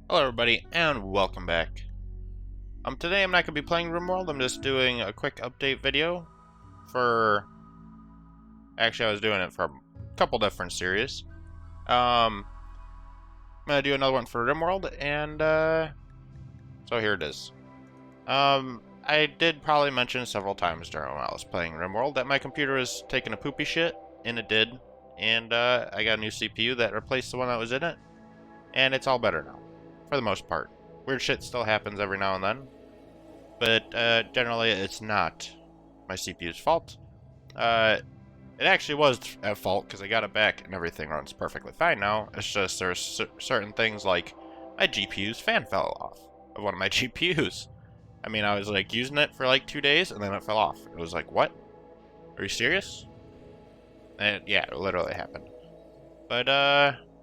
Hello everybody, and welcome back. Today I'm not going to be playing Rimworld, I'm just doing a quick update video for... Actually, I was doing it for a couple different series. I'm going to do another one for Rimworld, and, so here it is. I did probably mention several times during when I was playing Rimworld that my computer was taking a poopy shit, and it did. And, I got a new CPU that replaced the one that was in it, and it's all better now, for the most part. Weird shit still happens every now and then, but generally it's not my CPU's fault. It actually was at fault because I got it back and everything runs perfectly fine now. It's just there's certain things like my GPU's fan fell off of one of my GPUs. I mean, I was like using it for like 2 days and then it fell off. It was like, what? Are you serious? And yeah, it literally happened. But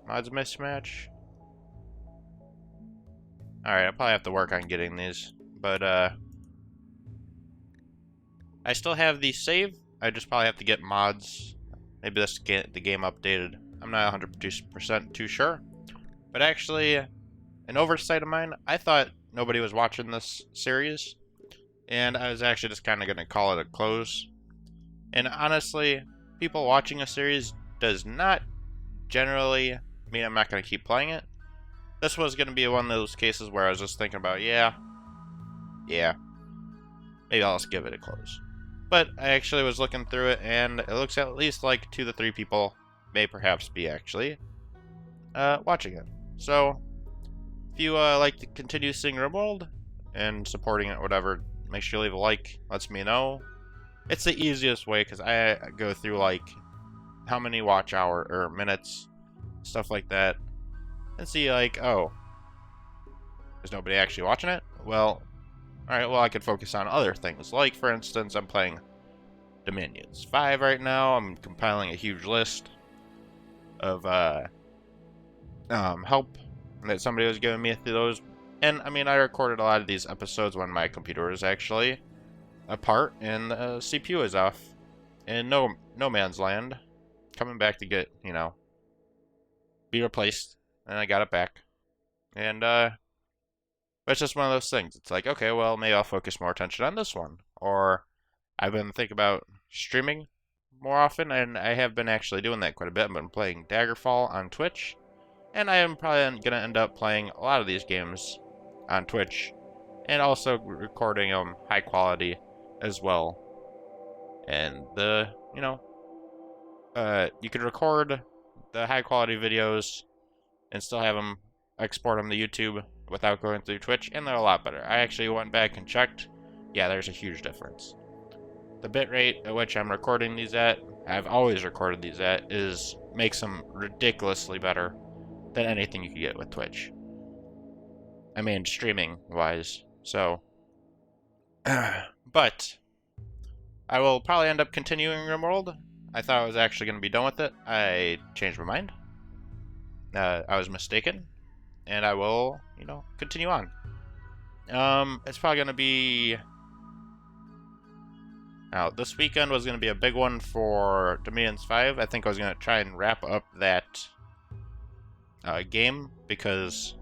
mods mismatch. Alright, I'll probably have to work on getting these. But I still have the save. I just probably have to get mods. Maybe let's get the game updated. I'm not 100% too sure. But actually, an oversight of mine, I thought nobody was watching this series. And I was actually just kind of going to call it a close. And honestly, people watching a series does not generally mean I'm not going to keep playing it. This was going to be one of those cases where I was just thinking about, yeah, maybe I'll just give it a close. But I actually was looking through it, and it looks at least like 2 to 3 people may perhaps be actually watching it. So, if you like to continue seeing Rimworld and supporting it, whatever, make sure you leave a like. Lets me know. It's the easiest way because I go through like how many watch hour or minutes, stuff like that, and see like, oh, there's nobody actually watching it. Well, alright, well I could focus on other things. Like, for instance, I'm playing Dominions 5 right now. I'm compiling a huge list of help that somebody was giving me through those. And, I mean, I recorded a lot of these episodes when my computer was actually apart and the CPU is off. In no man's land. Coming back to get, you know, be replaced. And I got it back. And, but it's just one of those things. It's like, okay, well, maybe I'll focus more attention on this one. Or I've been thinking about streaming more often, and I have been actually doing that quite a bit. I've been playing Daggerfall on Twitch, and I am probably going to end up playing a lot of these games on Twitch, and also recording them high quality as well. And you could record the high quality videos and still have them export them to YouTube without going through Twitch, and they're a lot better. I actually went back and checked. Yeah, there's a huge difference. The bitrate at which I'm recording these at, I've always recorded these at, makes them ridiculously better than anything you could get with Twitch. I mean, streaming-wise. So, but I will probably end up continuing Rimworld. I thought I was actually going to be done with it. I changed my mind. I was mistaken. And I will, continue on. It's probably going to be... Now, this weekend was going to be a big one for Dominions 5. I think I was going to try and wrap up that game, because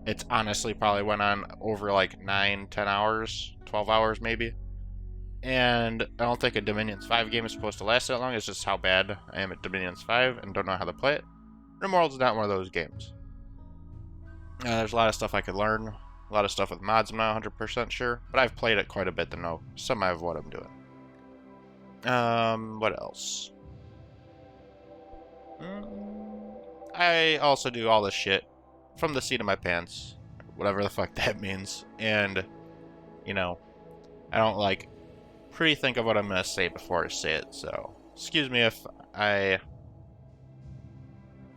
it's honestly probably went on over like 9, 10 hours, 12 hours maybe. And I don't think a Dominions 5 game is supposed to last that long. It's just how bad I am at Dominions 5 and don't know how to play it. Rimworld's not one of those games. There's a lot of stuff I could learn. A lot of stuff with mods I'm not 100% sure. But I've played it quite a bit to know some of what I'm doing. What else? I also do all this shit from the seat of my pants. Whatever the fuck that means. And, I don't, like, pre-think of what I'm gonna say before I say it. So, excuse me if I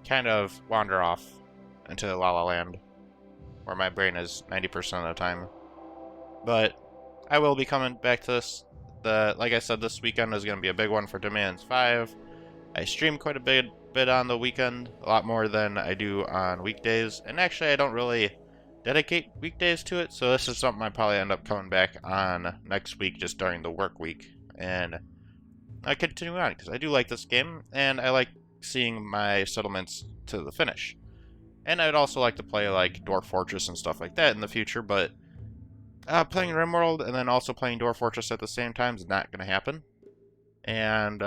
kind of wander off into La La Land, where my brain is 90% of the time. But I will be coming back to this. Like I said, this weekend is going to be a big one for Dominions 5. I stream quite a bit on the weekend, a lot more than I do on weekdays. And actually, I don't really dedicate weekdays to it, so this is something I probably end up coming back on next week, just during the work week. And I continue on, because I do like this game, and I like seeing my settlements to the finish. And I'd also like to play like Dwarf Fortress and stuff like that in the future, but playing Rimworld and then also playing Dwarf Fortress at the same time is not going to happen. And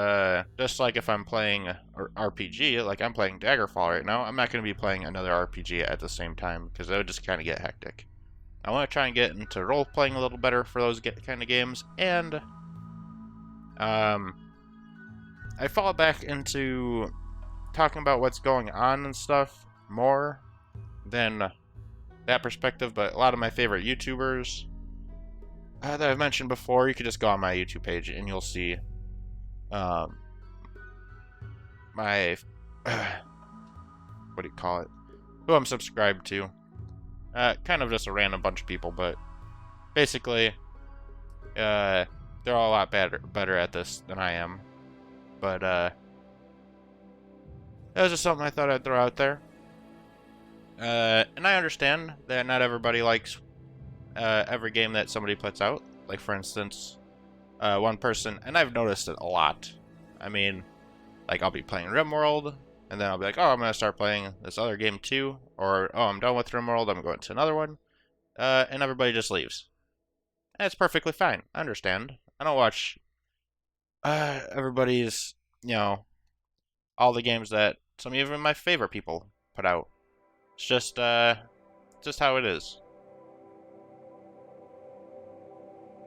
just like if I'm playing RPG, like I'm playing Daggerfall right now, I'm not going to be playing another RPG at the same time because that would just kind of get hectic. I want to try and get into role-playing a little better for those kind of games, and I fall back into talking about what's going on and stuff more than that perspective, but a lot of my favorite YouTubers that I've mentioned before, you could just go on my YouTube page and you'll see my what do you call it? Who I'm subscribed to. Kind of just a random bunch of people, but basically, they're all a lot better at this than I am. But that was just something I thought I'd throw out there. And I understand that not everybody likes every game that somebody puts out. Like, for instance, one person, and I've noticed it a lot. I mean, like, I'll be playing Rimworld, and then I'll be like, oh, I'm going to start playing this other game too. Or, oh, I'm done with Rimworld, I'm going to another one. And everybody just leaves. And it's perfectly fine. I understand. I don't watch everybody's, all the games that some even my favorite people put out. It's just how it is.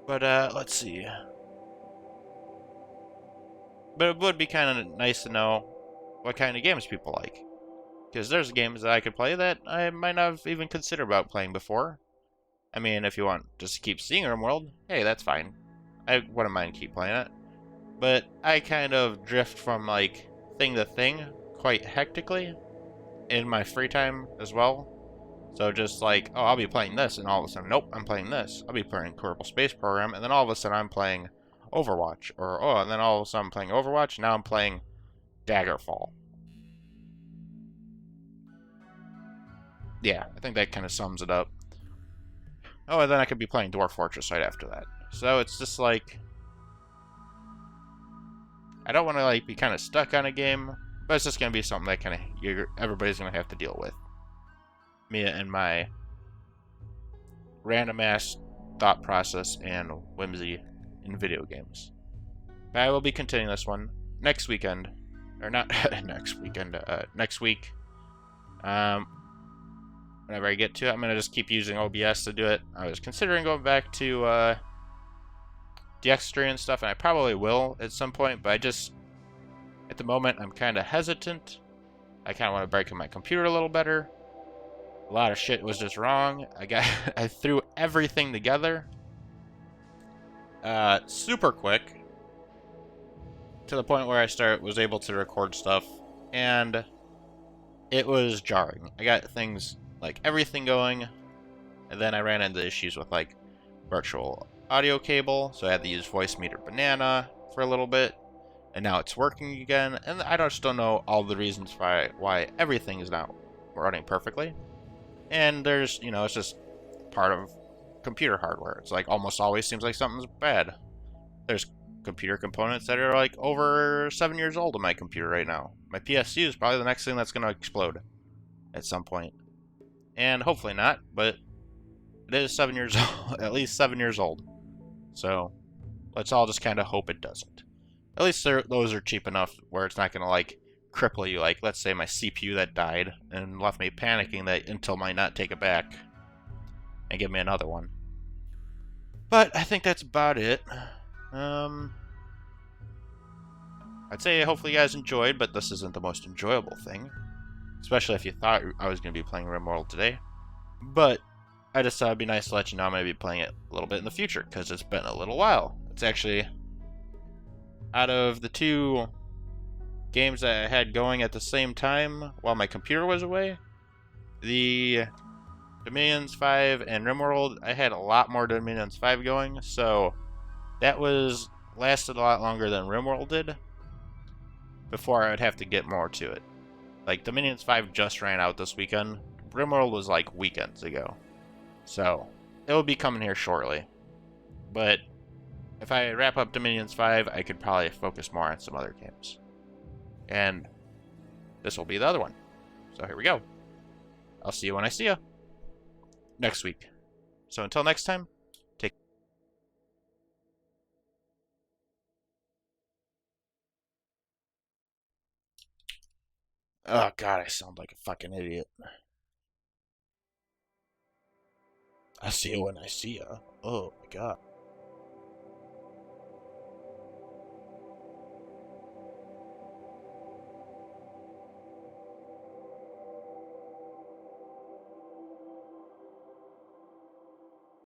But, let's see. But it would be kind of nice to know what kind of games people like. Because there's games that I could play that I might not have even considered about playing before. I mean, if you want just to keep seeing Rimworld, hey, that's fine. I wouldn't mind keep playing it. But I kind of drift from, like, thing to thing quite hectically in my free time as well. So just like, oh, I'll be playing this, and all of a sudden, nope, I'm playing this. I'll be playing Kerbal Space Program, and then all of a sudden I'm playing Overwatch. Or, oh, and then all of a sudden I'm playing Overwatch, and now I'm playing Daggerfall. Yeah, I think that kind of sums it up. Oh, and then I could be playing Dwarf Fortress right after that. So it's just like, I don't want to like be kind of stuck on a game, but it's just going to be something that kind of everybody's going to have to deal with. Me and my random ass thought process and whimsy in video games. But I will be continuing this one next weekend, or not next weekend, next week. Whenever I get to it, I'm gonna just keep using OBS to do it. I was considering going back to DxTree and stuff, and I probably will at some point, but I just, at the moment, I'm kind of hesitant. I kind of want to break in my computer a little better. A lot of shit was just wrong. I threw everything together super quick to the point where I was able to record stuff, and it was jarring. I got things like everything going, and then I ran into issues with like virtual audio cable, so I had to use Voice Meter Banana for a little bit, and now it's working again, and I just don't know all the reasons why everything is not running perfectly. And there's, it's just part of computer hardware. It's like almost always seems like something's bad. There's computer components that are like over 7 years old in my computer right now. My PSU is probably the next thing that's going to explode at some point. And hopefully not, but it is 7 years old, at least 7 years old. So let's all just kind of hope it doesn't. At least those are cheap enough where it's not going to like cripple you, like let's say my CPU that died and left me panicking that Intel might not take it back and give me another one. But I think that's about it. I'd say hopefully you guys enjoyed, but this isn't the most enjoyable thing, especially if you thought I was going to be playing Rimworld today. But I just thought it'd be nice to let you know I'm going to be playing it a little bit in the future, because it's been a little while. It's actually, out of the two games that I had going at the same time while my computer was away, the Dominions 5 and Rimworld, I had a lot more Dominions 5 going, so that lasted a lot longer than Rimworld did before I would have to get more to it. Like, Dominions 5 just ran out this weekend. Rimworld was like weekends ago. So, it will be coming here shortly. But if I wrap up Dominions 5, I could probably focus more on some other games. And this will be the other one. So here we go. I'll see you when I see you next week. So until next time, take. Oh god, I sound like a fucking idiot. I'll see you when I see you. Oh my god.